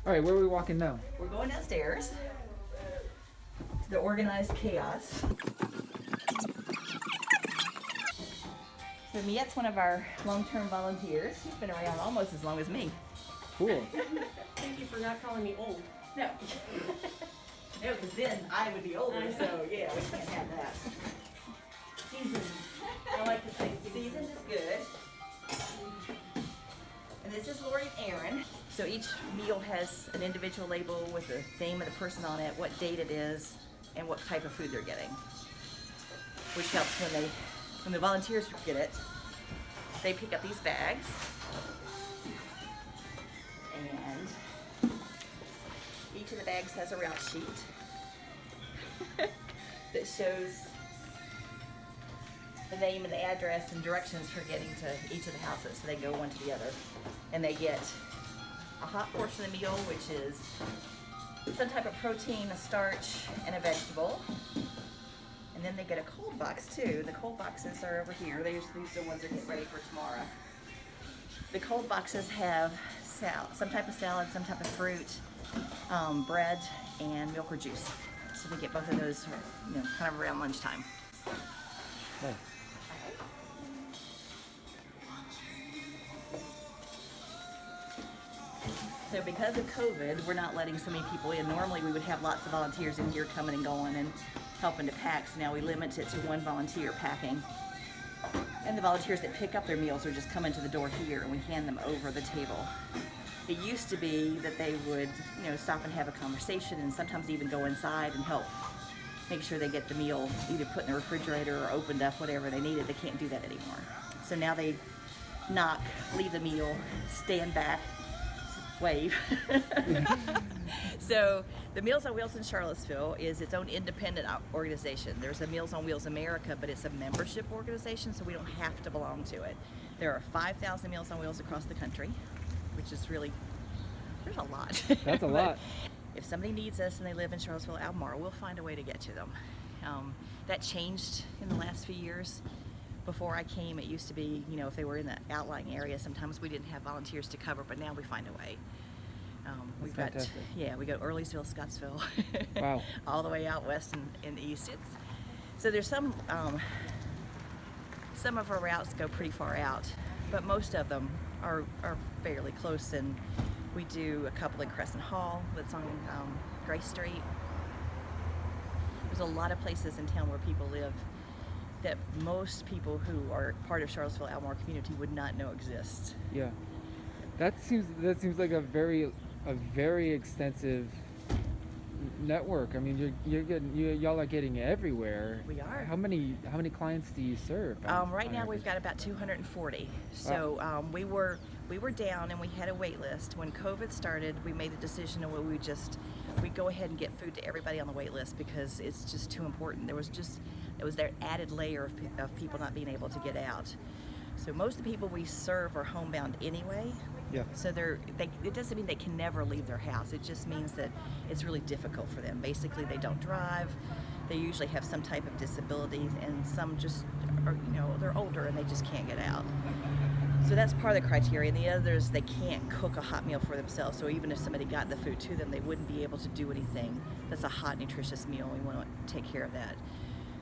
All right, where are we walking now? We're going downstairs to the organized chaos. So Miette's one of our long-term volunteers. She's been around almost as long as me. Cool. Thank you for not calling me old. No. No, because then I would be older, so yeah, we can't have that. Seasoned. I like to say seasoned is good. And this is Lori and Aaron. So each meal has an individual label with the name of the person on it, what date it is, and what type of food they're getting. Which helps when the volunteers get it. They pick up these bags. And each of the bags has a route sheet that shows the name and the address and directions for getting to each of the houses, so they go one to the other. And they get a hot portion of the meal, which is some type of protein, a starch, and a vegetable. And then they get a cold box too. The cold boxes are over here. These are the ones that get ready for tomorrow. The cold boxes have some type of salad, some type of fruit, bread, and milk or juice. So they get both of those, kind of around lunchtime. Nice. So because of COVID, we're not letting so many people in. Normally we would have lots of volunteers in here coming and going and helping to pack. So now we limit it to one volunteer packing. And the volunteers that pick up their meals are just coming to the door here and we hand them over the table. It used to be that they would, stop and have a conversation and sometimes even go inside and help make sure they get the meal either put in the refrigerator or opened up, whatever they needed. They can't do that anymore. So now they knock, leave the meal, stand back, wave. So the Meals on Wheels in Charlottesville is its own independent organization. There's a Meals on Wheels America, but it's a membership organization, so we don't have to belong to it. There are 5,000 Meals on Wheels across the country, which is really, there's a lot. That's a lot. If somebody needs us and they live in Charlottesville, Albemarle, we'll find a way to get to them. That changed in the last few years. Before I came, it used to be, if they were in the outlying area, sometimes we didn't have volunteers to cover, but now we find a way. We've got, we go Earlysville, Scottsville, wow, all the way out west and east. So there's some of our routes go pretty far out, but most of them are fairly close, and we do a couple in Crescent Hall that's on Grace Street. There's a lot of places in town where people live that most people who are part of Charlottesville Albemarle community would not know exist. Yeah, that seems like a very extensive network. I mean, y'all are getting everywhere. We are. How many clients do you serve? Right now we've got about 240. So wow. we were down and we had a wait list. When COVID started, we made the decision that we go ahead and get food to everybody on the wait list because it's just too important. There was that added layer of people not being able to get out. So most of the people we serve are homebound anyway. Yeah. So it doesn't mean they can never leave their house. It just means that it's really difficult for them. Basically, they don't drive. They usually have some type of disability, and some just are, they're older and they just can't get out. So that's part of the criteria. And the others, they can't cook a hot meal for themselves. So even if somebody got the food to them, they wouldn't be able to do anything that's a hot, nutritious meal. We want to take care of that.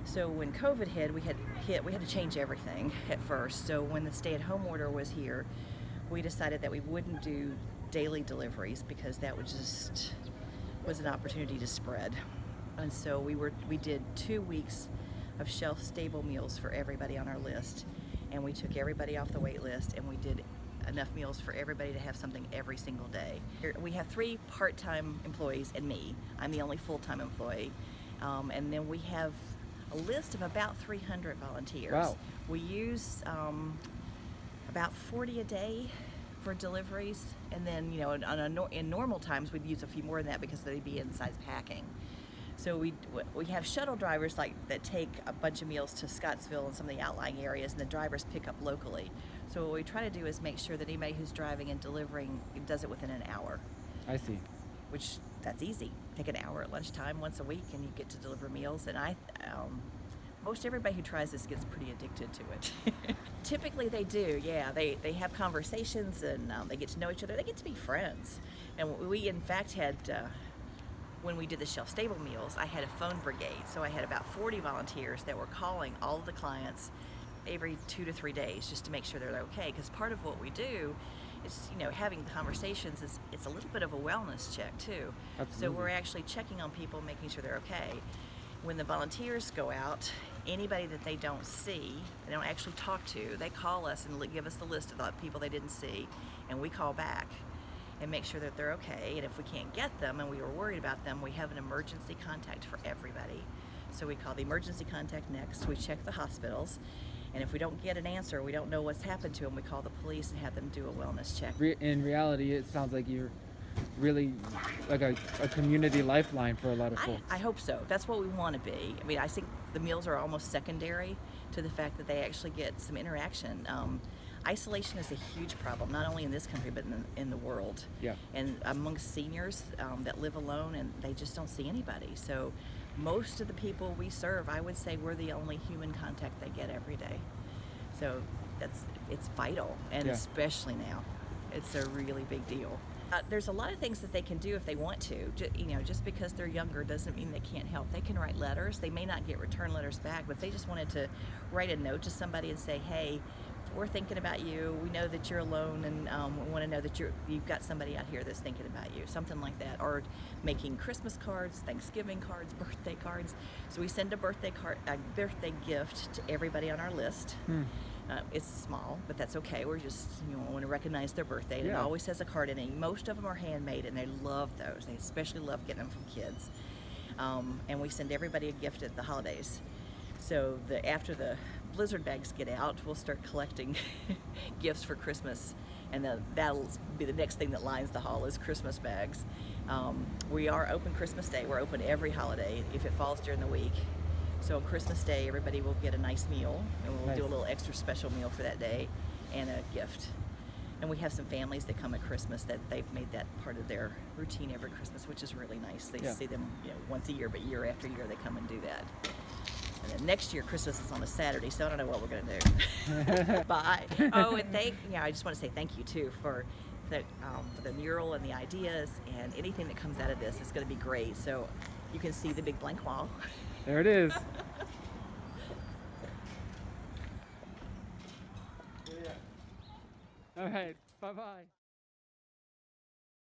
So when COVID hit, we had to change everything at first. So when the stay-at-home order was here, we decided that we wouldn't do daily deliveries because that was an opportunity to spread. And so we did 2 weeks of shelf-stable meals for everybody on our list, and we took everybody off the wait list, and we did enough meals for everybody to have something every single day. We have 3 part-time employees and me. I'm the only full-time employee. And then we have a list of about 300 volunteers. Wow. We use about 40 a day for deliveries, and then in normal times we'd use a few more than that because they'd be inside packing. So we have shuttle drivers that take a bunch of meals to Scottsville and some of the outlying areas, and the drivers pick up locally. So what we try to do is make sure that anybody who's driving and delivering does it within an hour. I see. Which that's easy. Take an hour at lunchtime once a week, and you get to deliver meals. And Most everybody who tries this gets pretty addicted to it. Typically they do, yeah. They have conversations and they get to know each other. They get to be friends. And we in fact had, when we did the shelf-stable meals, I had a phone brigade. So I had about 40 volunteers that were calling all of the clients every 2 to 3 days just to make sure they're okay. Because part of what we do is, having the conversations, it's a little bit of a wellness check too. Absolutely. So we're actually checking on people, making sure they're okay. When the volunteers go out, anybody that they don't see, they don't actually talk to, they call us and give us the list of the people they didn't see, and we call back and make sure that they're okay. And if we can't get them and we were worried about them, we have an emergency contact for everybody. So we call the emergency contact next, we check the hospitals, and if we don't get an answer, we don't know what's happened to them, we call the police and have them do a wellness check. In reality, it sounds like you're really like a community lifeline for a lot of folks. I hope so. That's what we want to be. I mean, I think the meals are almost secondary to the fact that they actually get some interaction. Isolation is a huge problem, not only in this country, but in the world. Yeah. And amongst seniors that live alone and they just don't see anybody. So most of the people we serve, I would say we're the only human contact they get every day. So it's vital, and Yeah. especially now. It's a really big deal. There's a lot of things that they can do if they want to. Just because they're younger doesn't mean they can't help. They can write letters. They may not get return letters back, but if they just wanted to write a note to somebody and say, hey, we're thinking about you. We know that you're alone, and we want to know that you've got somebody out here that's thinking about you. Something like that. Or making Christmas cards, Thanksgiving cards, birthday cards. So we send a birthday gift to everybody on our list. It's small, but that's okay. We're just, want to recognize their birthday. And it Yeah. always has a card in it. Most of them are handmade, and they love those. They especially love getting them from kids. And we send everybody a gift at the holidays. So after the blizzard bags get out, we'll start collecting gifts for Christmas. And that'll be the next thing that lines the hall is Christmas bags. We are open Christmas Day. We're open every holiday if it falls during the week. So on Christmas Day, everybody will get a nice meal, and we'll Nice. do a little extra special meal for that day and a gift. And we have some families that come at Christmas that they've made that part of their routine every Christmas, which is really nice. They Yeah. see them once a year, but year after year they come and do that. And then next year, Christmas is on a Saturday, so I don't know what we're going to do. Bye. Oh, and I just want to say thank you, too, for the mural and the ideas, and anything that comes out of this is going to be great. So you can see the big blank wall. There it is. All right. Bye-bye.